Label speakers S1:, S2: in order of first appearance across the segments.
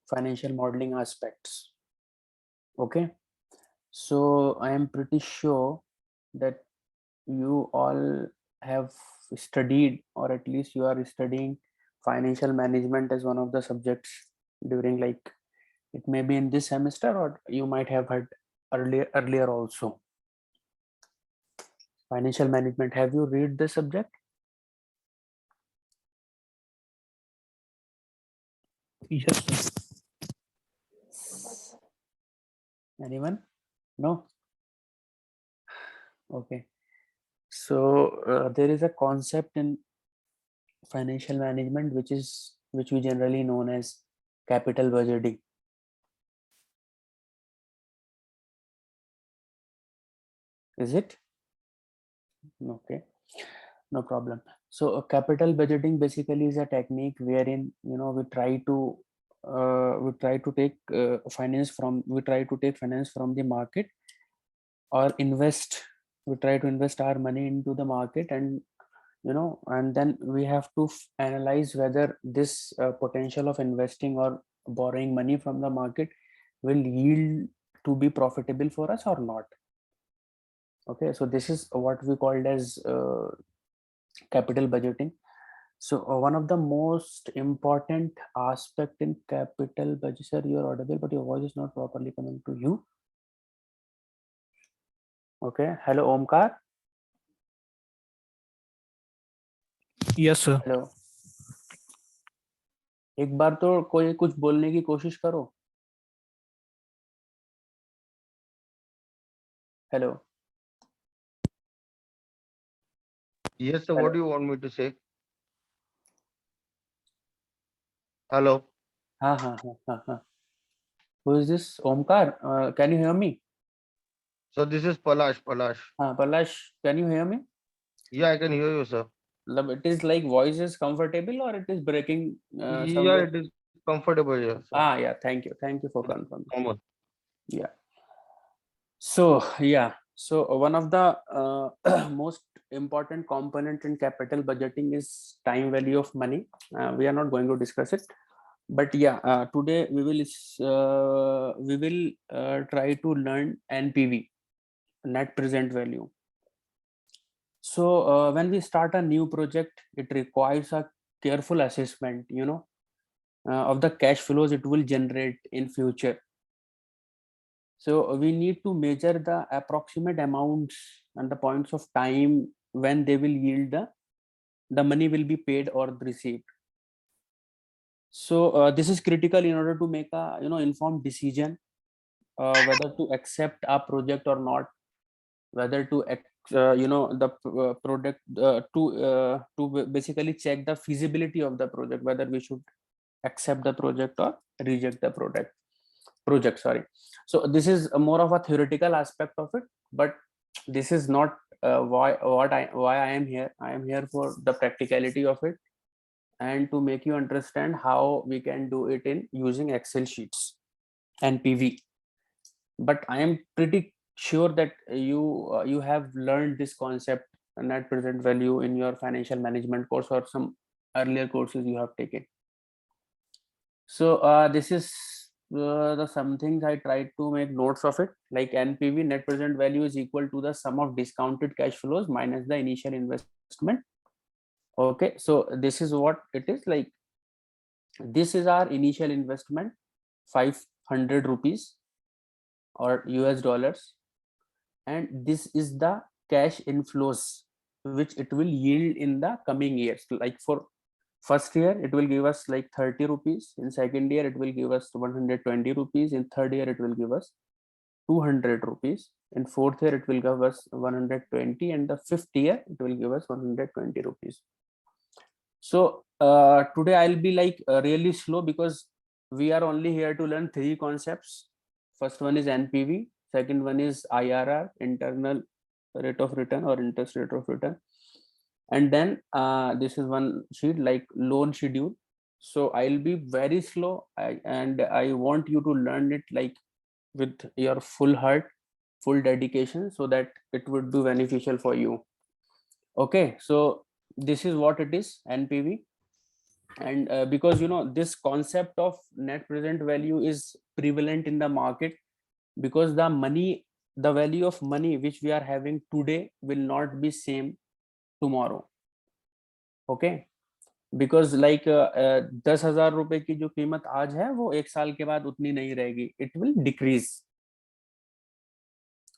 S1: financial modeling aspects. Okay, so I am pretty sure that you all have studied, or at least you are studying financial management as one of the subjects during, like, it may be in this semester, or you might have heard earlier also. Financial management, have you read the subject?
S2: Yes, sir.
S1: Anyone? No? Okay. So there is a concept in financial management which we generally known as capital budgeting. Is it? Okay, no problem. So capital budgeting basically is a technique wherein, we try to take finance from the market, or invest. We try to invest our money into the market, and and then we have to analyze whether this potential of investing or borrowing money from the market will yield to be profitable for us or not. Okay, so this is what we called as capital budgeting. So one of the most important aspect in capital budget, sir, you're audible but your voice is not properly coming to you. Okay, hello Omkar.
S2: Yes, sir.
S1: Hello, एक बार तो कोई कुछ बोलने की कोशिश करो. Hello.
S3: Yes, sir.
S1: Hello.
S3: What do you want me to say? Hello.
S1: हाँ हाँ हाँ हाँ हाँ. Who is this? Omkar, can you hear me?
S3: So this is Palash. Palash.
S1: हाँ Palash, can you hear me?
S3: Yeah, I can hear you, sir.
S1: It is like voice is comfortable or it is breaking
S3: Yeah,
S1: somewhere?
S3: it is comfortable here, sir.
S1: Yeah, thank you for confirming.
S3: Normal.
S1: Yeah. So one of the most important component in capital budgeting is time value of money. We are not going to discuss it, but today we will try to learn NPV, net present value. So when we start a new project, it requires a careful assessment, of the cash flows it will generate in future. So we need to measure the approximate amounts and the points of time when they will yield the money will be paid or received. So this is critical in order to make a informed decision whether to accept a project or not, whether to the product to basically check the feasibility of the project, whether we should accept the project or reject the project, sorry. So this is a more of a theoretical aspect of it, but this is not why I am here. I am here for the practicality of it and to make you understand how we can do it in using Excel sheets and PV. But I am pretty sure that you have learned this concept, net present value, in your financial management course or some earlier courses you have taken. So this is the some things I tried to make notes of it, like NPV, net present value, is equal to the sum of discounted cash flows minus the initial investment. Okay, so this is what it is like. This is our initial investment, 500 rupees or US dollars, and this is the cash inflows which it will yield in the coming years. Like for first year it will give us like 30 rupees, in second year it will give us 120 rupees, in third year it will give us 200 rupees, in fourth year it will give us 120, and the fifth year it will give us 120 rupees. So today I'll be like really slow because we are only here to learn three concepts. First one is NPV, second one is IRR, internal rate of return or interest rate of return, and then this is one sheet like loan schedule. So I'll be very slow, and I want you to learn it like with your full heart, full dedication, so that it would be beneficial for you. Okay, so this is what it is, NPV. And because this concept of net present value is prevalent in the market, because the value of money which we are having today will not be same tomorrow. Okay, because like 10,000 रुपए की जो कीमत आज है वो एक साल के बाद उतनी नहीं रहेगी, it will decrease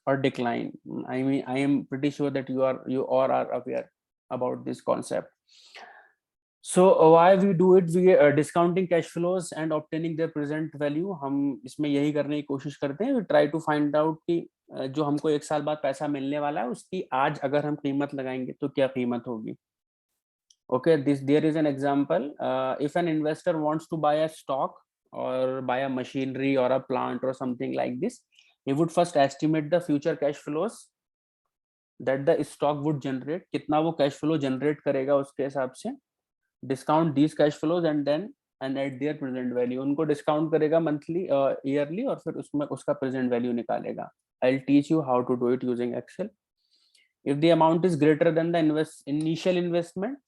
S1: or decline. I mean, I am pretty sure that you all are aware about this concept. So why we do it, we discounting cash flows and obtaining their present value. हम इसमें यही करने की कोशिश करते हैं, we try to find out कि जो हमको एक साल बाद पैसा मिलने वाला है उसकी आज अगर हम कीमत लगाएंगे तो क्या कीमत होगी. Okay, there is an example. If an investor wants to buy a stock or buy a machinery or a plant or something like this, he would first estimate the future cash flows that the stock would generate. कितना वो cash flow generate करेगा उसके हिसाब से discount these cash flows and then and at their present value. उनको discount करेगा monthly yearly और फिर उसमें उसका present value निकालेगा. I'll teach you how to do it using Excel. If the amount is greater than the initial investment,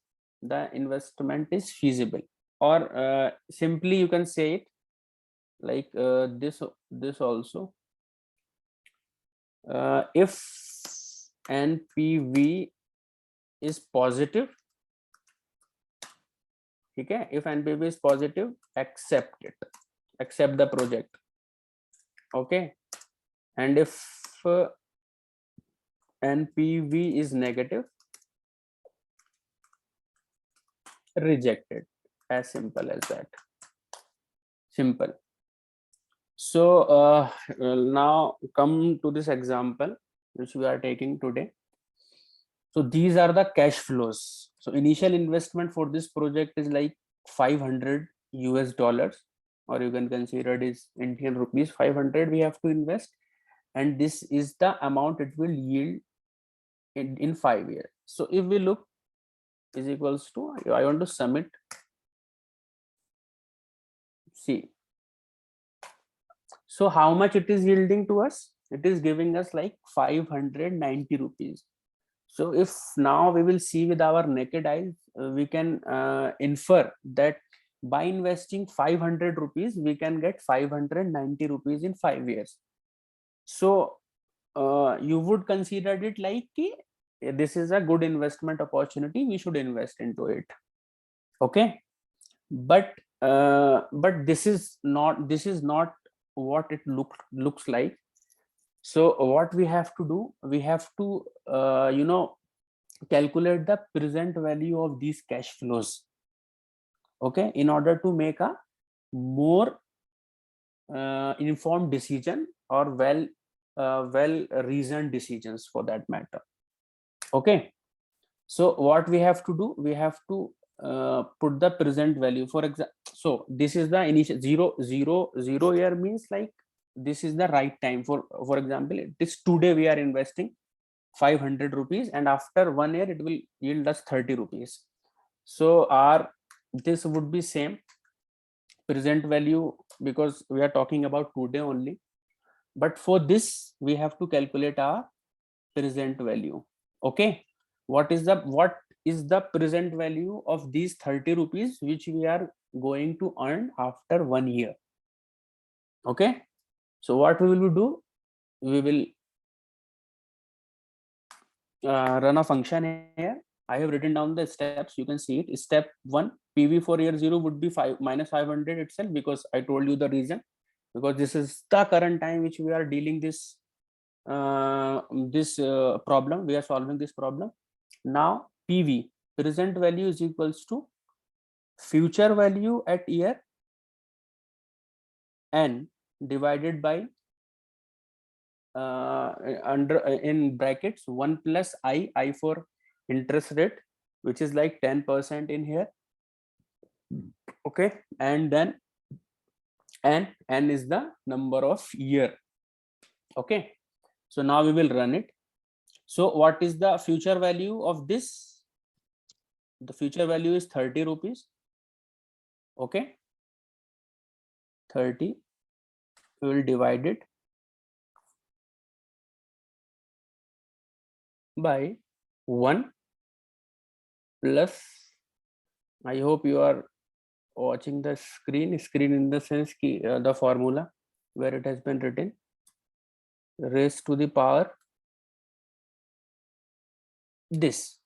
S1: the investment is feasible. Or simply you can say it like this also. If NPV is positive, okay, if NPV is positive, accept it, accept the project. Okay, and if NPV is negative, reject it. As simple as that. Simple. So now come to this example which we are taking today. So these are the cash flows. So initial investment for this project is like $500, or you can consider it is Indian rupees 500 we have to invest, and this is the amount it will yield in 5 years. So if we look, is equals to, I want to sum it. See, so how much it is yielding to us? It is giving us like 590 rupees. So if now we will see with our naked eyes, we can infer that by investing 500 rupees, we can get 590 rupees in 5 years. So you would consider it like this is a good investment opportunity, we should invest into it. Okay, but this is not what it looks like. So what we have to do, we have to calculate the present value of these cash flows, okay, in order to make a more informed decision or well reasoned decisions for that matter. Okay, so what we have to do, we have to put the present value. For example, so this is the initial 0 year means like this is the right time. For example, it is today we are investing 500 rupees and after 1 year it will yield us 30 rupees. So this would be same present value because we are talking about today only, but for this we have to calculate our present value. Okay, what is the present value of these 30 rupees which we are going to earn after 1 year? Okay, so what we will do, we will run a function here. I have written down the steps, you can see it. Step 1, PV for year 0 would be minus 500 itself, because I told you the reason, because this is the current time which we are dealing this problem, we are solving this problem. Now PV, present value, is equals to future value at year n divided by in brackets 1 plus I for interest rate, which is like 10% in here. Okay, and then n is the number of year. Okay, so now we will run it. So what is the future value of this? The future value is 30 rupees. Okay, 30, we will divide it by 1 plus, I hope you are watching the screen in the sense the formula where it has been written, raised to the power this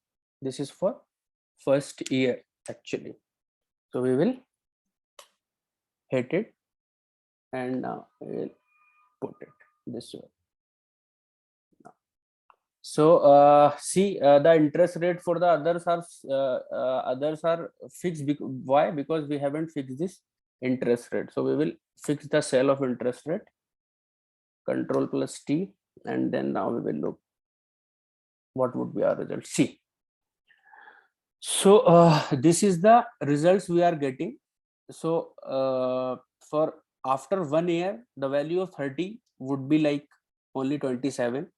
S1: is for first year actually. So we will hit it and now we'll put it this way. So see the interest rate for the others are fixed. Why? Because we haven't fixed this interest rate. So we will fix the cell of interest rate, control plus T, and then now we will look what would be our result. See. So this is the results we are getting. So for after 1 year, the value of 30 would be like only 27.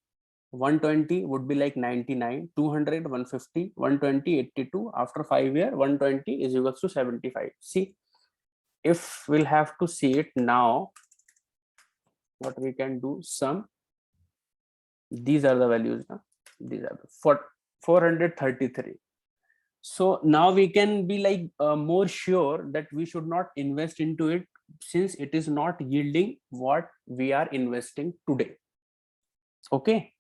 S1: 120 would be like 99, 200, 150, 120, 82. After 5 year, 120 is equals to 75. See, if we'll have to see it now, what we can do, sum, these are the values now. These are for 433. So now we can be like more sure that we should not invest into it since it is not yielding what we are investing today. Okay.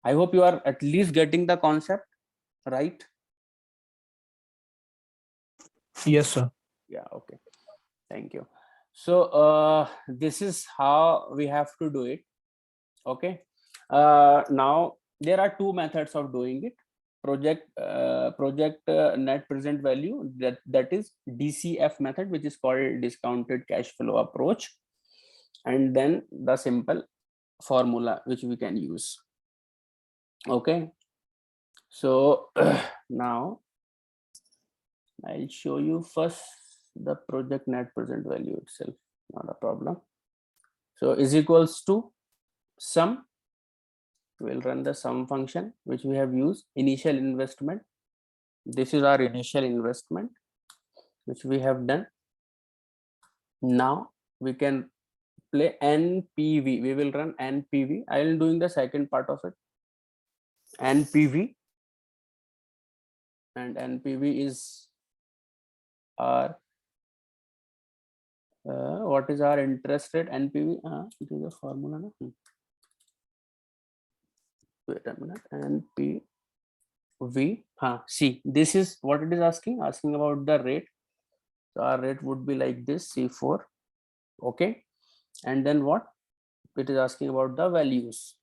S1: I hope you are at least getting the concept, right?
S2: Yes, sir.
S1: Yeah, okay. Thank you. So this is how we have to do it. Okay. Now there are two methods of doing it. Project net present value, that is DCF method, which is called discounted cash flow approach, and then the simple formula which we can use. Okay. So now I'll show you first the project net present value itself, not a problem. So is equals to sum. We'll run the sum function which we have used, initial investment. This is our initial investment which we have done. Now we can play NPV. We will run NPV. I will doing the second part of it. NPV, and NPV is our what is our interest rate? NPV. It is a formula. No? Wait a minute. NPV. See, this is what it is asking. Asking about the rate. So our rate would be like this, C4. Okay. And then what? It is asking about the values.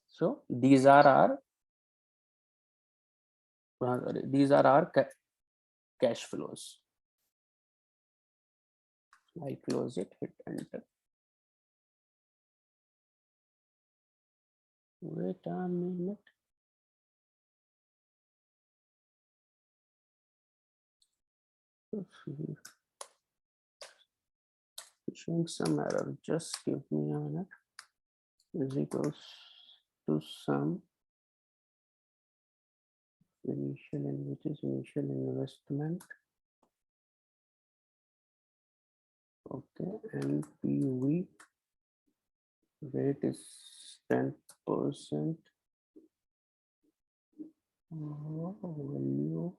S1: So these are our cash flows. I close it, hit enter. Wait a minute. Showing some error. Just give me a minute. Is equals to sum which is initial investment. Okay, and PV rate is 10%. Value.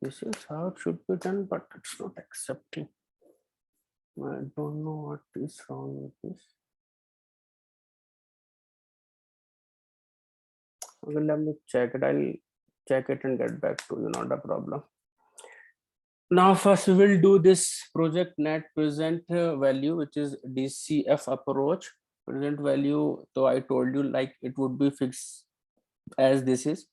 S1: This is how it should be done, but it's not accepting. I don't know what is wrong with this. Okay, let me check it. I'll check it and get back to you. Not a problem. Now first we will do this project net present value, which is DCF approach. Present value, so I told you like it would be fixed as this is,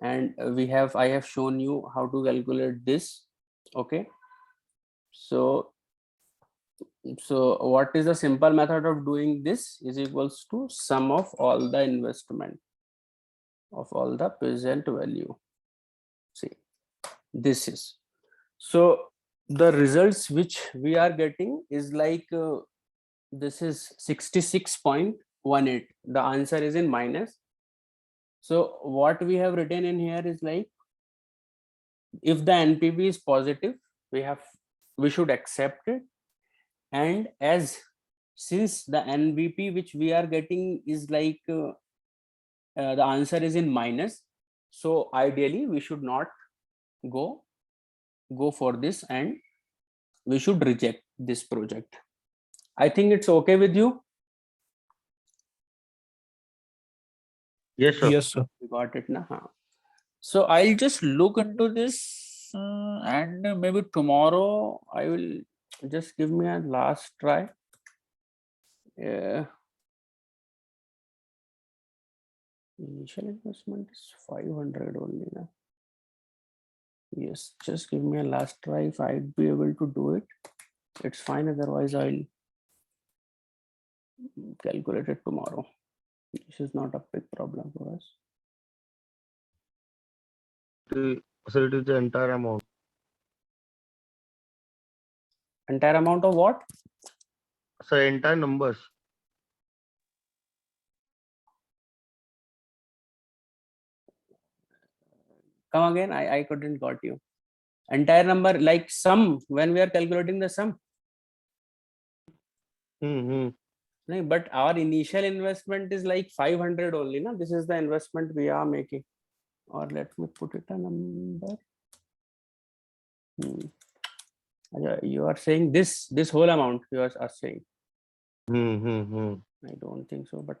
S1: and I have shown you how to calculate this. Okay, so what is the simple method of doing this? Is equals to sum of all the investment of all the present value. See, this is, so the results which we are getting is like this is 66.18. the answer is in minus. So what we have written in here is like, if the NPV is positive, we should accept it, and since the NVP which we are getting is like the answer is in minus, so ideally we should not go for this, and we should reject this project. I think it's okay with you.
S3: Yes, sir.
S2: Yes, sir.
S1: You got it now. So I'll just look into this, and maybe tomorrow I will just give me a last try. Initial investment is 500 only now. Yes, just give me a last try. If I'd be able to do it, it's fine. Otherwise, I'll calculate it tomorrow. This is not a big problem for us.
S3: So it is the entire amount.
S1: Entire amount of what?
S3: So entire numbers.
S1: Come again. I couldn't got you. Entire number, like sum, when we are calculating the sum.
S3: Mm-hmm.
S1: No, but our initial investment is like 500 only. No, this is the investment we are making. Or let me put it a number. You are saying this whole amount you are saying.
S3: Mm-hmm.
S1: I don't think so, but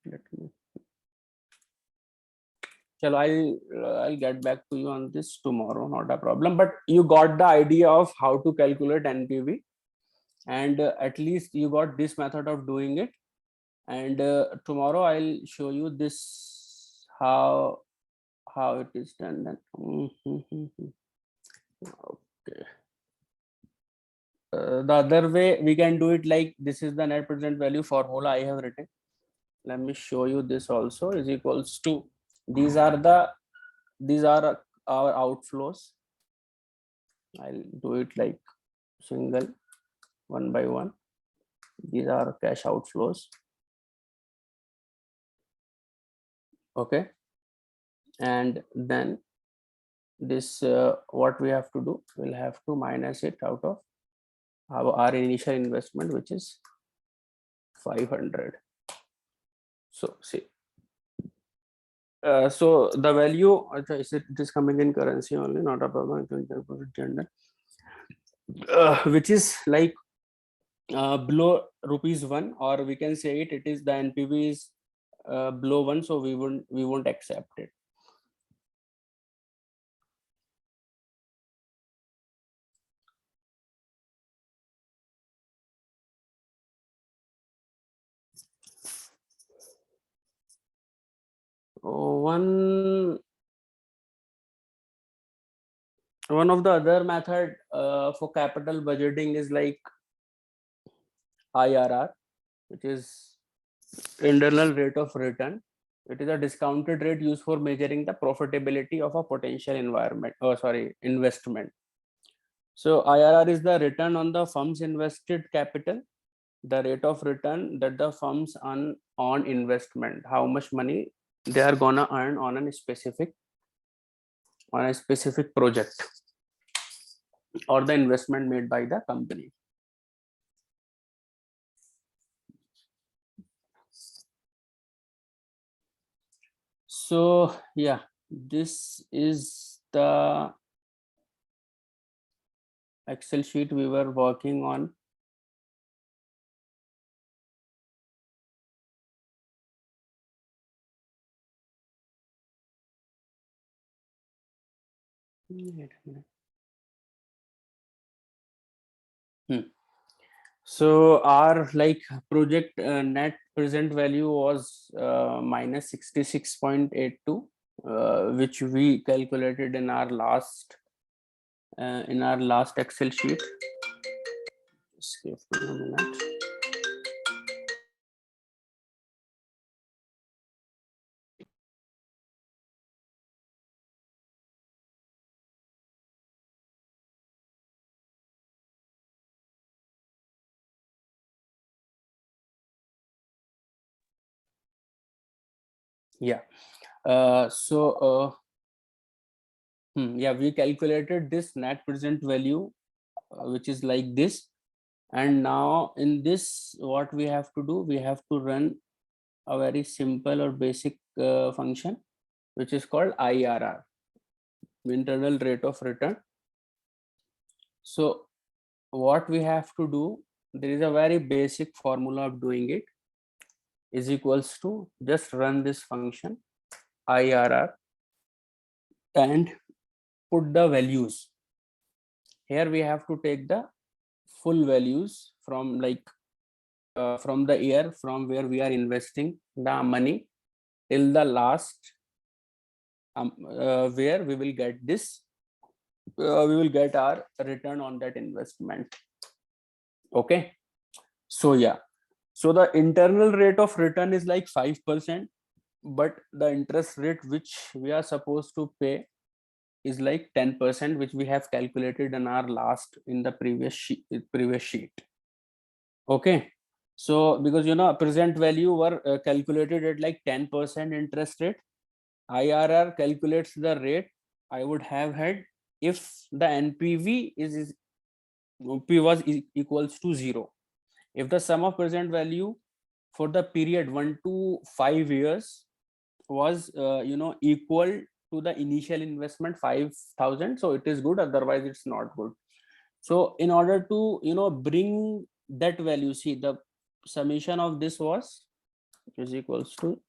S1: let me. Chalo, I'll get back to you on this tomorrow. Not a problem. But you got the idea of how to calculate NPV, and at least you got this method of doing it. And tomorrow I'll show you this how it is done. Then okay. The other way we can do it, like this is the net present value formula I have written. Let me show you this also. Is equals to, these are our outflows. I'll do it like single, one by one. These are cash outflows. Okay, and then this what we have to do, we'll have to minus it out of our initial investment, which is 500. So see, so the value it is coming in currency only, not a problem. Which is like below rupees 1, or we can say it is the NPV is below 1, so we won't accept it. One of the other method for capital budgeting is like IRR, which is internal rate of return. It is a discounted rate used for measuring the profitability of a potential investment. So IRR is the return on the firm's invested capital, the rate of return that the firms earn on investment, how much money they are gonna earn on a specific project or the investment made by the company. So yeah, this is the Excel sheet we were working on. Wait a minute. So our like project net present value was minus 66.82, which we calculated in our last Excel sheet. Just give me a minute. Yeah. Yeah, we calculated this net present value, which is like this. And now in this, what we have to do, we have to run a very simple or basic function, which is called IRR. internal rate of return. So what we have to do, there is a very basic formula of doing it, is equals to just run this function IRR and put the values. Here we have to take the full values from from the year from where we are investing the money till the last where we will get this we will get our return on that investment. Okay, so yeah, so the internal rate of return is like 5%, but the interest rate which we are supposed to pay is like 10%, which we have calculated in our in the previous sheet. Okay, so because present value were calculated at like 10% interest rate, IRR calculates the rate I would have had if the NPV was equals to 0. If the sum of present value for the period 1 to 5 years was equal to the initial investment 5,000, so it is good, otherwise it's not good. So in order to bring that value, see, the summation of this was is equals to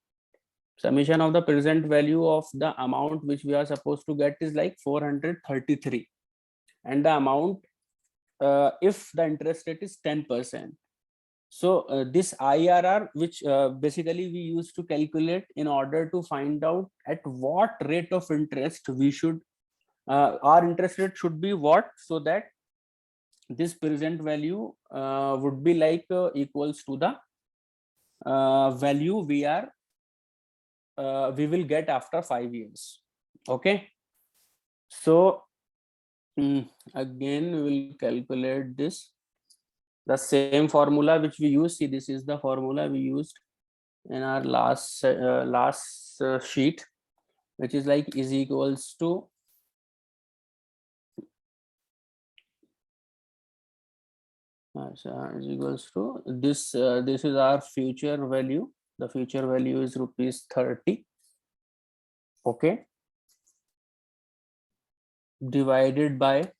S1: summation of the present value of the amount which we are supposed to get is like 433, and the amount if the interest rate is 10%. So this IRR, which basically we used to calculate in order to find out at what rate of interest we should our interest rate should be what, so that this present value would be like equals to the value we will get after 5 years. Okay, so again we will calculate this, the same formula which we use. See, this is the formula we used in our last sheet, which is like is equals to is equals to this this is our future value. The future value is rupees 30. Okay, divided by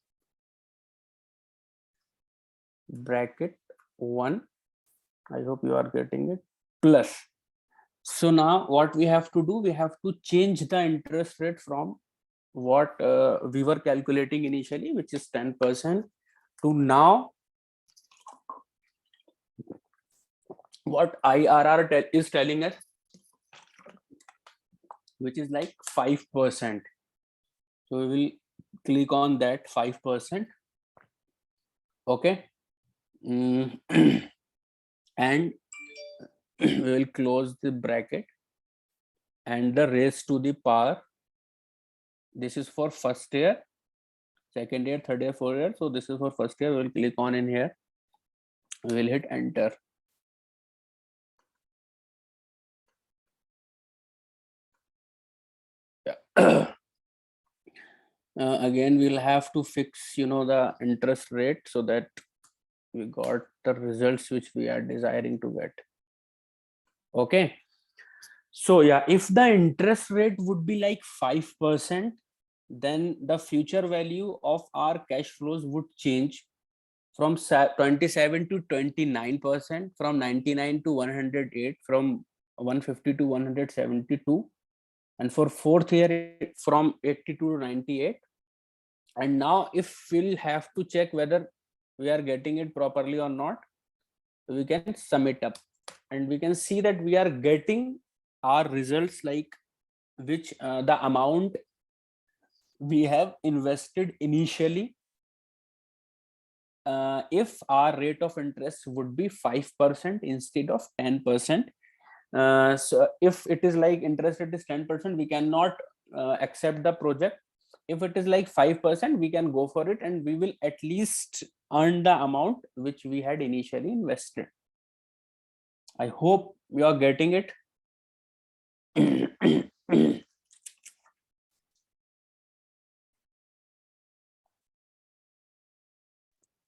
S1: bracket 1, I hope you are getting it, plus. So now what we have to do, we have to change the interest rate from what we were calculating initially, which is 10%, to now what IRR is telling us, which is like 5%. So we will click on that 5%. Okay, and we will close the bracket and the raise to the power. This is for first year, second year, third year, fourth year. So this is for first year. We will click on in here. We will hit enter. Yeah. Again, we'll have to fix the interest rate so that we got the results which we are desiring to get. Okay, so yeah, if the interest rate would be like 5%, then the future value of our cash flows would change from 27 to 29%, from 99 to 108, from 150 to 172, and for fourth year from 82 to 98. And now if we'll have to check whether we are getting it properly or not, we can sum it up and we can see that we are getting our results, like which the amount we have invested initially, if our rate of interest would be 5% instead of 10%. So if it is like interest rate is 10%, we cannot accept the project. If it is like 5%, we can go for it, and we will at least earn the amount which we had initially invested. I hope you are getting it.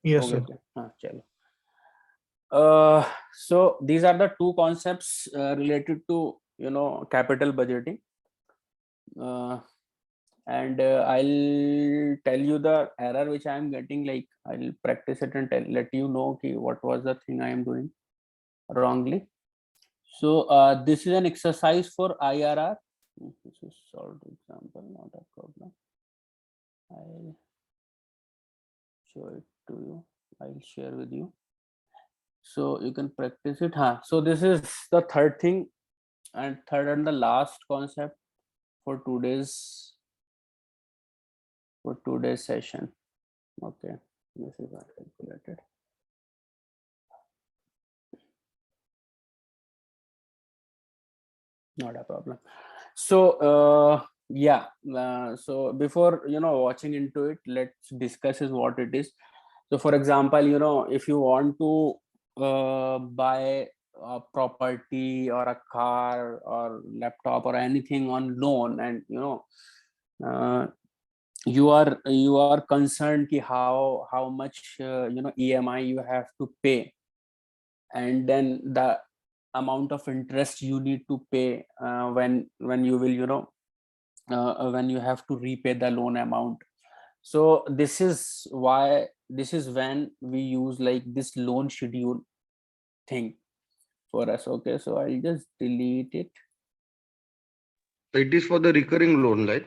S2: Yes, sir.
S1: So these are the two concepts related to capital budgeting. and I'll tell you the error which I am getting. Like I'll practice it and let you know okay, what was the thing I am doing wrongly. So this is an exercise for IRR. This is solved example, not a problem. I'll show it to you. I'll share with you so you can practice it. So this is the third thing, and third and the last concept for today's session. Okay, this is not calculated. Not a problem. So yeah, so before watching into it, let's discuss is what it is. So for example, if you want to buy a property or a car or laptop or anything on loan, and uh, you are concerned ki how much EMI you have to pay, and then the amount of interest you need to pay when you will when you have to repay the loan amount. So this is when we use like this loan schedule thing for us. Okay, so I'll just delete it.
S3: It is for the recurring loan, right?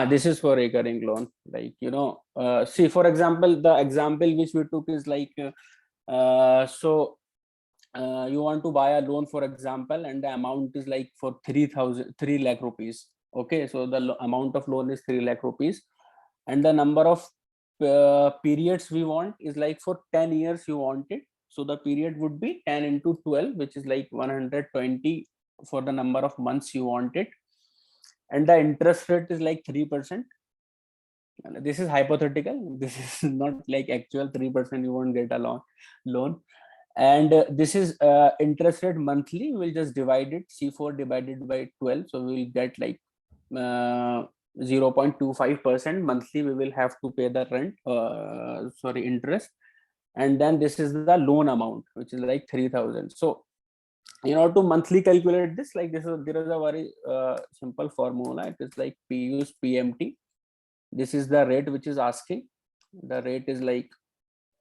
S1: This is for recurring loan. Like see, for example, the example which we took is like you want to buy a loan, for example, and the amount is like for 3 lakh rupees. Okay, so the amount of loan is 3 lakh rupees, and the number of periods we want is like for 10 years you want it. So the period would be 10 into 12, which is like 120 for the number of months you want it, and the interest rate is like 3%. This is hypothetical. This is not like actual 3%. You won't get a loan. And this is interest rate monthly. We'll just divide it, C4 divided by 12. So we'll get like 0.25% monthly. We will have to pay the rent, interest. And then this is the loan amount, which is like 3,000. So to monthly calculate this, like there is a very simple formula. It is like use PMT. This is the rate which is asking. The rate is like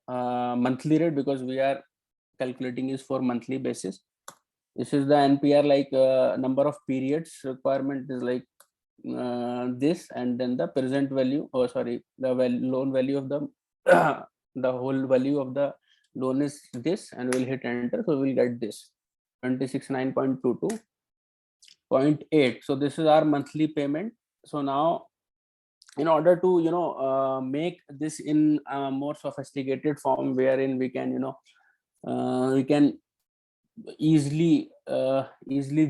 S1: monthly rate, because we are calculating is for monthly basis. This is the NPR, like number of periods requirement is like this, and then the present value, the loan value of the the whole value of the loan is this, and we'll hit enter. So we'll get this 269.22.8. So this is our monthly payment. So now, in order to make this in a more sophisticated form, wherein we can we can easily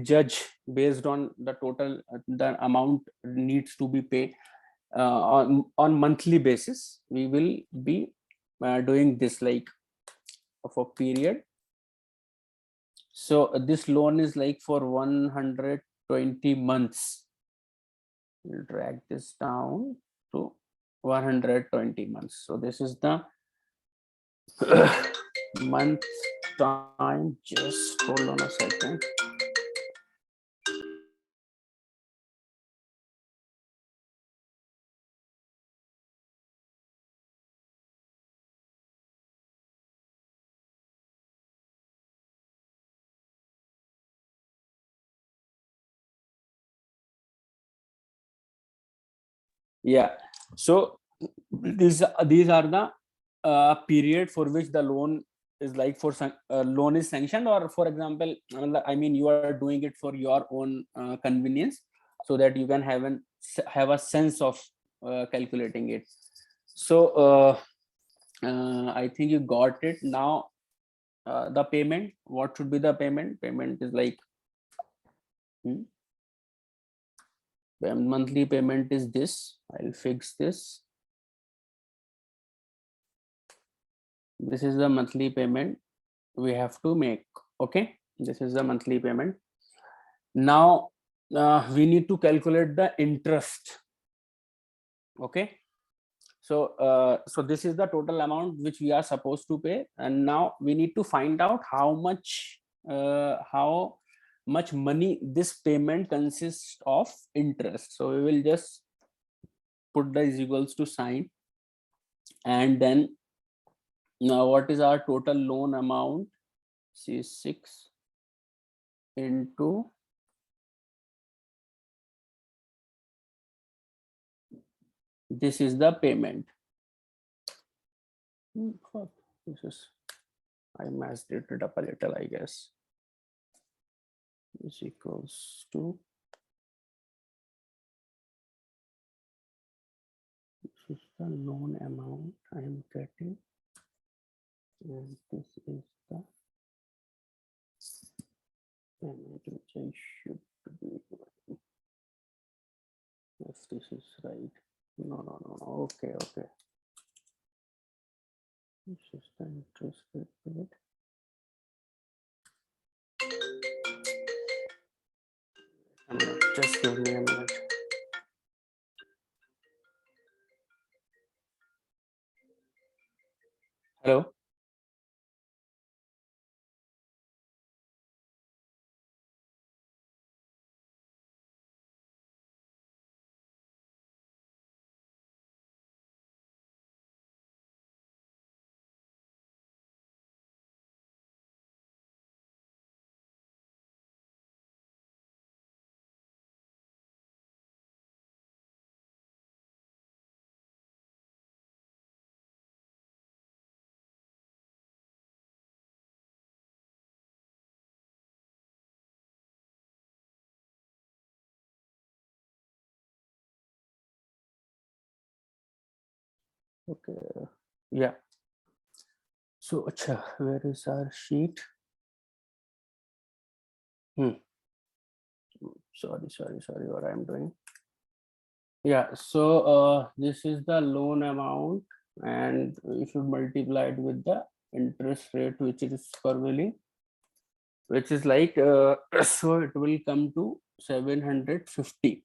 S1: judge based on the total the amount needs to be paid on monthly basis, we will be doing this like for period. So this loan is like for 120 months. We'll drag this down to 120 months. So this is the month time. Just hold on a second. Yeah, so these are the period for which the loan is like for loan is sanctioned, or for example, I mean, you are doing it for your own convenience, so that you can have a sense of calculating it. So I think you got it now. The payment, what should be the payment is like monthly payment is this. I'll fix this. This is the monthly payment we have to make. Okay, this is the monthly payment. Now we need to calculate the interest. Okay, so so this is the total amount which we are supposed to pay, and now we need to find out how much money this payment consists of interest. So we will just put the is equals to sign, and then now what is our total loan amount? C6 into this is the payment. Fuck, this is, I messed it up a little, I guess. Is equals to, this is the loan amount I am getting, and this is the payment which I should be doing. If this is right. No. Okay. This is the interest rate paid. A minute, just give me a minute. Hello. Okay. Yeah. So, acha, where is our sheet? Sorry, what I'm doing. Yeah, so this is the loan amount, and we should multiply it with the interest rate, which is prevailing, which is like so it will come to 750.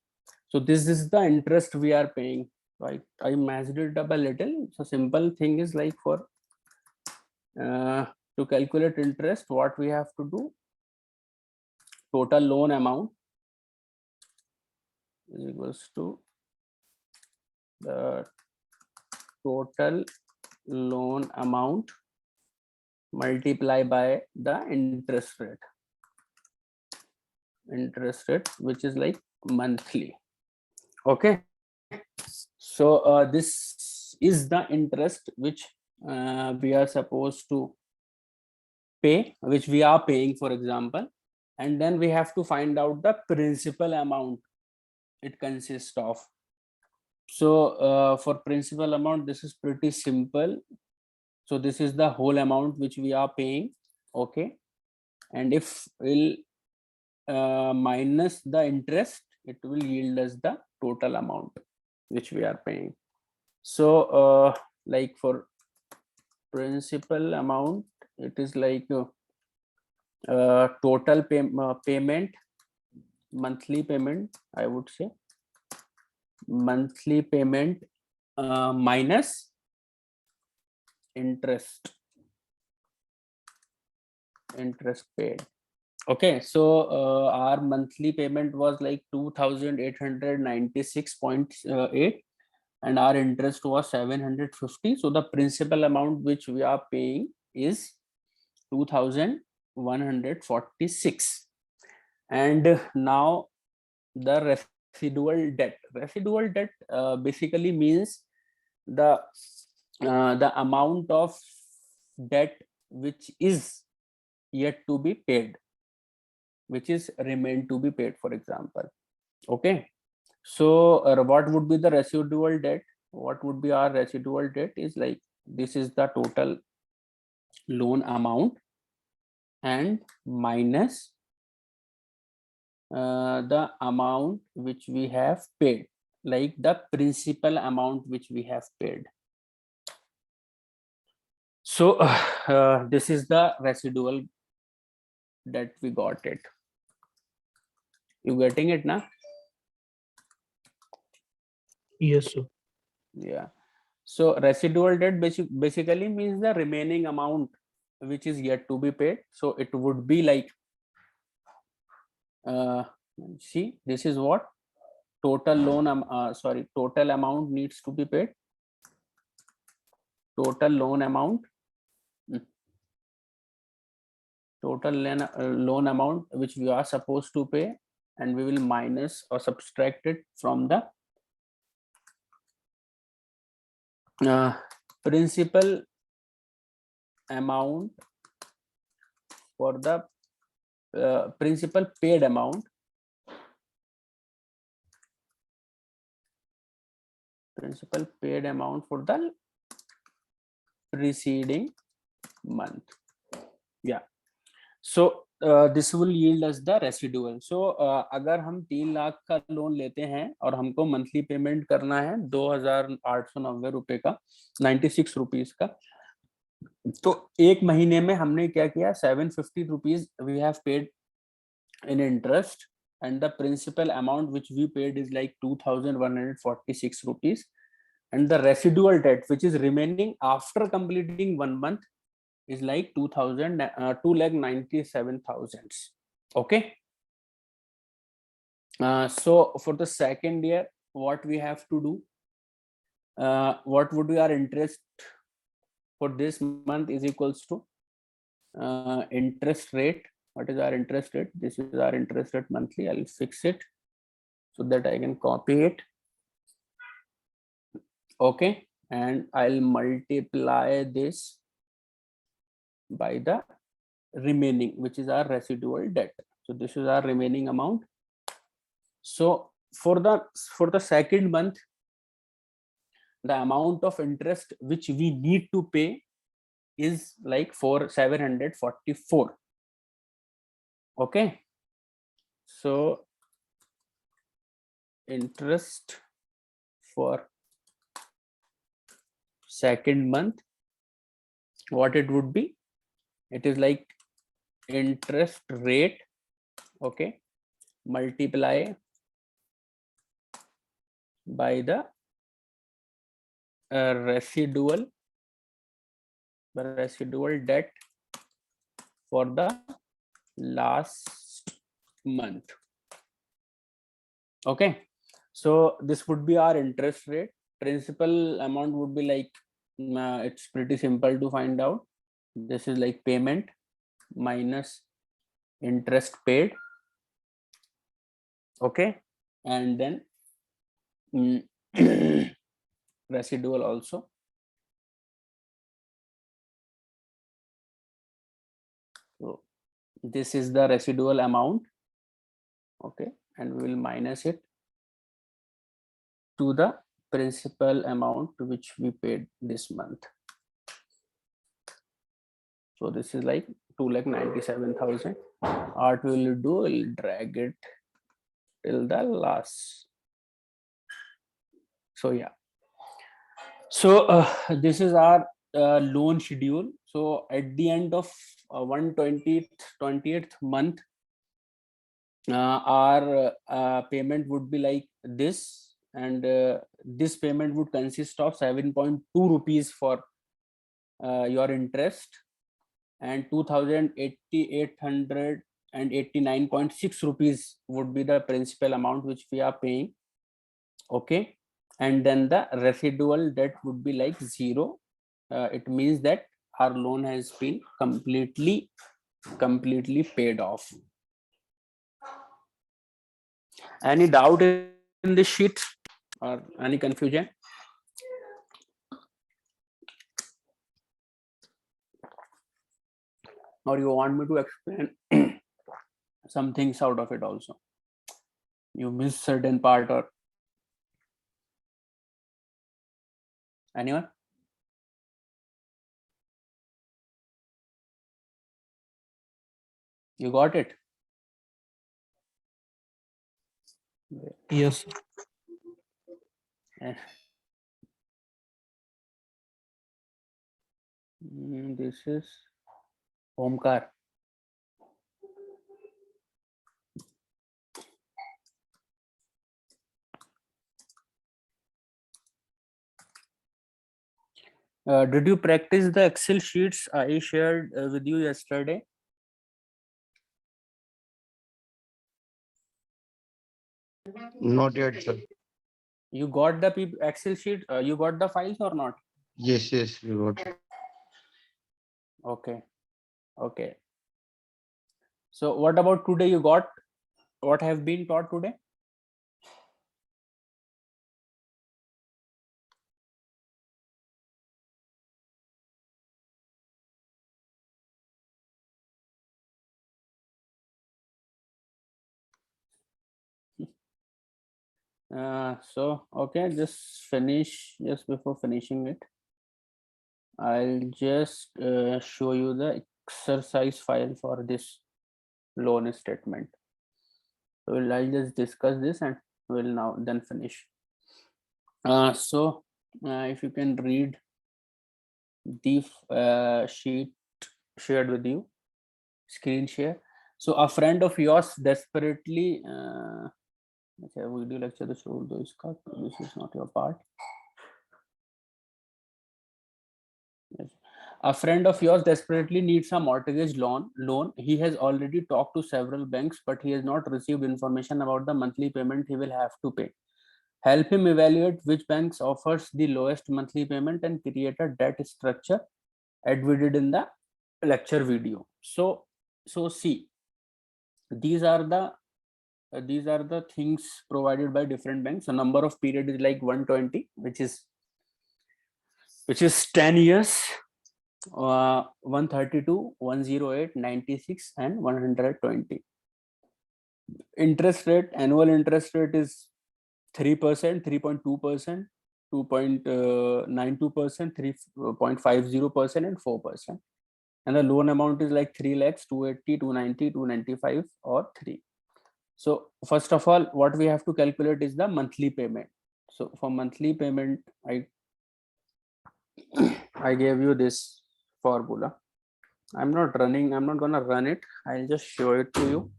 S1: So this is the interest we are paying, right? I matched it up a little. So simple thing is like for to calculate interest, what we have to do, total loan amount is equals to the total loan amount multiply by the interest rate, which is like monthly. Okay, so this is the interest which we are supposed to pay, which we are paying, for example, and then we have to find out the principal amount it consists of. So for principal amount, this is pretty simple. So this is the whole amount which we are paying. Okay, and if we'll minus the interest, it will yield us the total amount which we are paying. So like for principal amount, it is like total payment, monthly payment, I would say, monthly payment minus interest paid. Okay, so our monthly payment was like 2,896.8, and our interest was 750. So the principal amount which we are paying is 2,146. And now the residual debt. Residual debt basically means the amount of debt which is yet to be paid, which is remain to be paid, for example. Okay, so what would be the residual debt? What would be our residual debt is like, this is the total loan amount and minus the amount which we have paid, like the principal amount which we have paid. So this is the residual debt we got it. You getting it now?
S2: Yes, sir.
S1: Yeah. So residual debt basically means the remaining amount which is yet to be paid. So it would be like, see, this is what total total amount needs to be paid. Total loan amount, loan amount which we are supposed to pay, and we will minus or subtract it from the principal amount for the principal paid amount, for the preceding month. Yeah, so this will yield us the residual. So अगर हम 3 लाख का loan लेते हैं और हमको monthly payment करना है 2,890 रुपए का, 96 रुपीज का, तो एक महीने में हमने क्या किया, 750 rupees we have paid in interest, and the principal amount which we paid is like 2,146 rupees, and the residual debt which is remaining after completing 1 month is like 2,97,000. Okay, so for the second year, what we have to do, what would be our interest for this month is equals to interest rate. What is our interest rate? This is our interest rate monthly. I'll fix it so that I can copy it. Okay, and I'll multiply this by the remaining, which is our residual debt. So this is our remaining amount. So for the second month, the amount of interest which we need to pay is like 744. Okay, so interest for second month, what it would be, it is like interest rate, okay, multiply by the residual debt for the last month. Okay, so this would be our interest rate. Principal amount would be like, it's pretty simple to find out. This is like payment minus interest paid. Okay, and then residual also. So this is the residual amount. Okay, and we will minus it to the principal amount which we paid this month. So this is like 2,97,000. What we will do, we'll drag it till the last. So yeah, so this is our loan schedule. So at the end of 20th month, our payment would be like this, and this payment would consist of 7.2 rupees for your interest, and 2,889.6 rupees would be the principal amount which we are paying. Okay, and then the residual debt would be like 0. It means that our loan has been completely paid off. Any doubt in this sheet or any confusion? Or you want me to explain some things out of it also? You missed certain part, or anyone? You got it?
S2: Yes.
S1: This is Omkar. Did you practice the Excel sheets I shared with you yesterday?
S3: Not yet, sir.
S1: You got the Excel sheet, you got the files or not?
S3: Yes, yes, we got.
S1: Okay. Okay. So what about today? You got what have been taught today? So okay, just finish. Just before finishing it, I'll just show you the exercise file for this loan statement. So I'll just discuss this and we'll now then finish. So if you can read the sheet shared with you, screen share. So a friend of yours desperately okay, video lecture this is not your part. Yes. A friend of yours desperately needs a mortgage loan. He has already talked to several banks, but he has not received information about the monthly payment he will have to pay. Help him evaluate which banks offers the lowest monthly payment and create a debt structure as we did in the lecture video. So see, these are the things provided by different banks. So number of period is like 120, which is 10 years. 132, 108, 96 and 120. Interest rate, annual interest rate is 3%, 3.2%, 2.92%, 3.50% and 4%. And the loan amount is like 3 lakhs, 280, 290, 295 or 3. So first of all, what we have to calculate is the monthly payment. So for monthly payment, I gave you this formula. I'm not gonna run it. I'll just show it to you.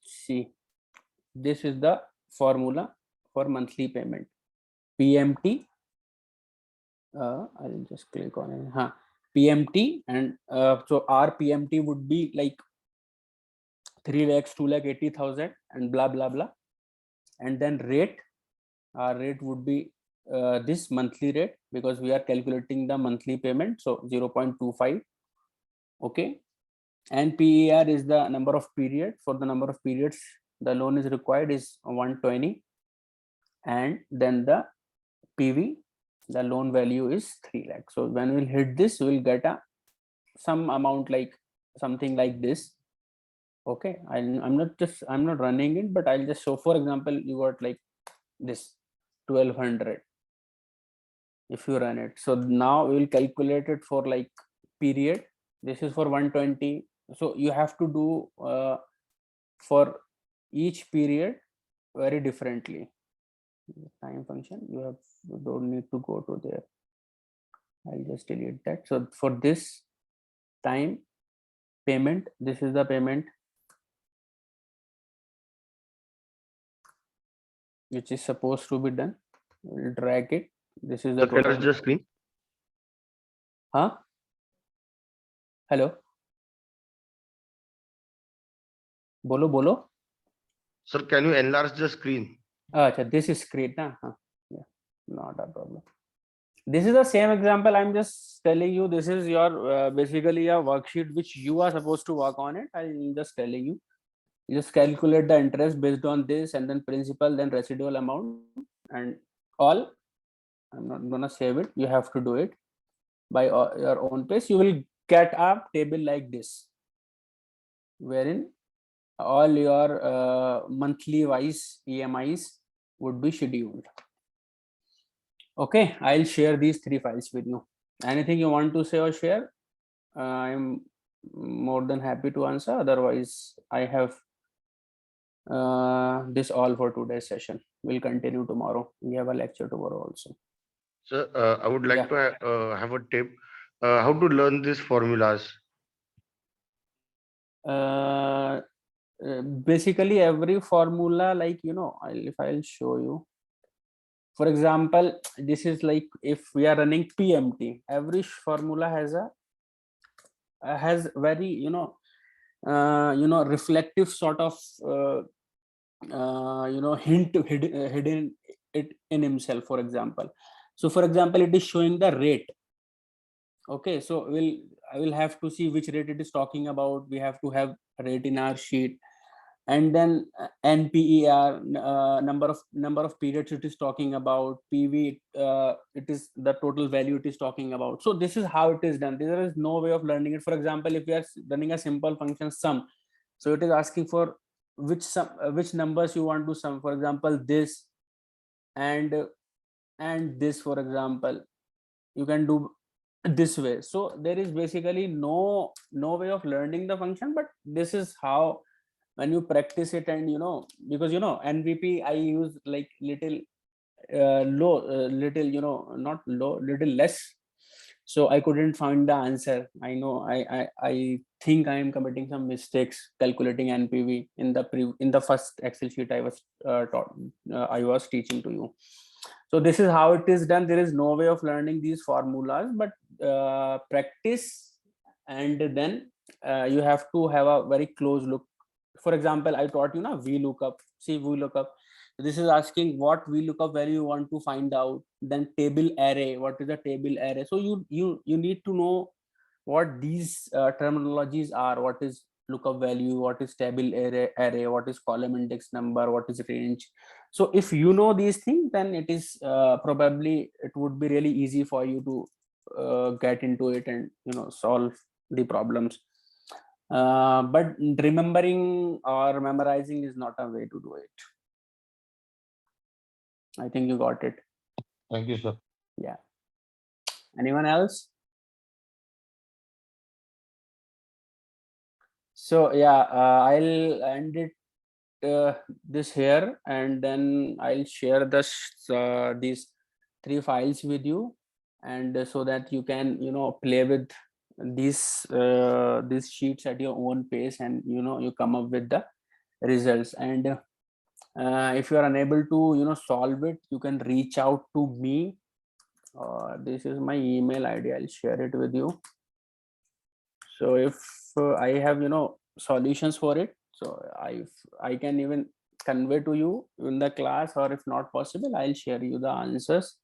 S1: See, this is the formula for monthly payment. PMT. I'll just click on it. PMT, and so our PMT would be like 3 lakhs, 2 lakh 80,000 and blah blah blah. And then rate, our rate would be this monthly rate, because we are calculating the monthly payment, so 0.25. okay, and PER is the number of period. For the number of periods the loan is required is 120, and then the PV, the loan value is 3 lakh. So when we'll hit this, we'll get a some amount like something like this. Okay, I'm not running it, but I'll just show. For example, you got like this 1200 if you run it. So now we will calculate it for like period. This is for 120. So you have to do for each period very differently. Time function, you don't need to go to there. I'll just delete that. So for this time payment, this is the payment which is supposed to be done. We'll drag it. This is the
S3: Can I just screen?
S1: Hello, bolo.
S3: Sir, can you enlarge the screen?
S1: This is screen. Yeah, not a problem. This is the same example. I'm just telling you, this is your basically a worksheet which you are supposed to work on it. I'm just telling you. You just calculate the interest based on this, and then principal, then residual amount, and all. I'm not gonna save it. You have to do it by your own pace. You will get a table like this, wherein all your monthly wise EMIs would be scheduled. Okay, I'll share these 3 files with you. Anything you want to say or share? I'm more than happy to answer. Otherwise, I have this all for today's session. We'll continue tomorrow. We have a lecture tomorrow also.
S3: Sir, I would like to have a tip. How to learn these formulas?
S1: Basically, every formula, like I'll show you. For example, this is like if we are running PMT, every formula has very reflective sort of hidden it in himself, for example. So for example, it is showing the rate. Okay, so I will have to see which rate it is talking about. We have to have rate in our sheet, and then NPER, number of periods it is talking about. PV, it is the total value it is talking about. So this is how it is done. There is no way of learning it. For example, if we are running a simple function sum, so it is asking for which numbers you want to sum. For example, this and this, for example, you can do this way. So there is basically no way of learning the function, but this is how, when you practice it, and because NVP I use like little low, little, not low, little less, so I couldn't find the answer. I know I think I am committing some mistakes calculating NPV in the first Excel sheet I was I was teaching to you. So this is how it is done. There is no way of learning these formulas, but practice, and then you have to have a very close look. For example, I taught you now VLOOKUP. See, VLOOKUP. This is asking what VLOOKUP value you want to find out. Then table array. What is the table array? So you need to know what these terminologies are. What is lookup value? What is table array? What is column index number? What is range? So if you know these things, then it is probably it would be really easy for you to get into it and solve the problems. But remembering or memorizing is not a way to do it. I think you got it.
S3: Thank you, sir.
S1: Yeah. Anyone else? So yeah, I'll end it this here, and then I'll share these 3 files with you, and so that you can play with these sheets at your own pace, and you come up with the results. And if you are unable to solve it, you can reach out to me. This is my email ID. I'll share it with you. So if I have solutions for it, so I can even convey to you in the class, or if not possible, I'll share you the answers,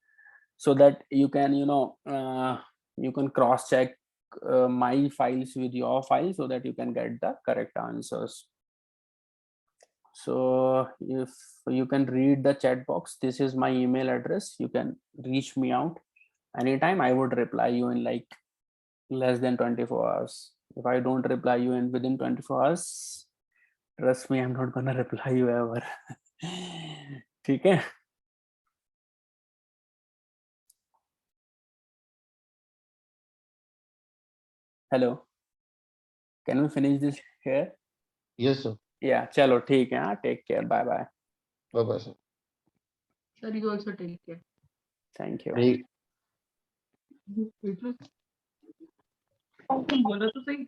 S1: so that you can you can cross check my files with your file, so that you can get the correct answers. So if you can read the chat box, this is my email address. You can reach me out anytime. I would reply you in like less than 24 hours. If I don't reply you in within 24 hours, trust me, I'm not gonna reply you ever. Okay. Hello, can we finish this here?
S3: Yes, sir.
S1: Yeah, chalo, ठीक है. हाँ, take care. Bye bye.
S3: Bye bye, sir.
S2: Sir, you also take care.
S1: Thank you.
S3: Hey.
S2: बोला तो सही